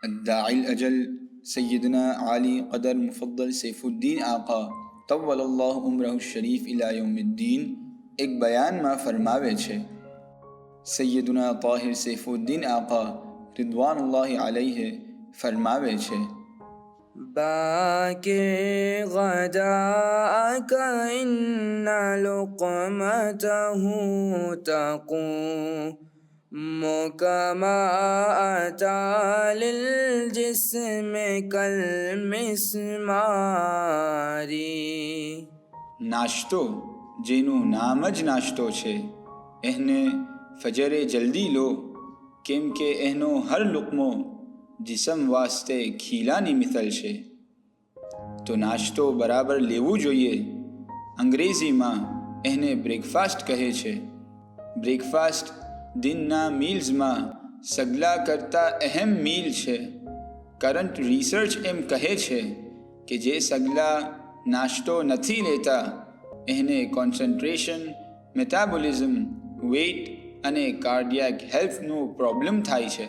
अद्दाइल अजल सैयदना आली क़दर मुफद्दल सैफुद्दीन आका तव्वलल्लाहु उम्रहु शरीफ इला यौमिद्दीन एक बयाનમાં ફરમાવે છે સૈયદના તાહિર સૈફુદ્દીન આકા રિદવાનુલ્લાહિ અલૈહિ ફરમાવે છે باكر غداءك إن لقمته تقومك ما أتى للجسم كالمسمار નાશ્તો જેનું નામ જ નાશ્તો છે એને ફજરે જલ્દી લો કેમ કે એનો હર લુકમો જિસમ વાસ્તે ખીલાની મિસલ છે તો નાશ્તો બરાબર લેવું જોઈએ અંગ્રેજીમાં એને બ્રેકફાસ્ટ કહે છે બ્રેકફાસ્ટ દિનના મીલ્સમાં સગલા કરતાં અહેમ મીલ છે કરંટ રિસર્ચ એમ કહે છે કે જે સગલા નાશ્તો નથી લેતા એને કોન્સન્ટ્રેશન મેટાબોલિઝમ વેઇટ અને કાર્ડિયાક હેલ્થનો પ્રોબ્લેમ થાય છે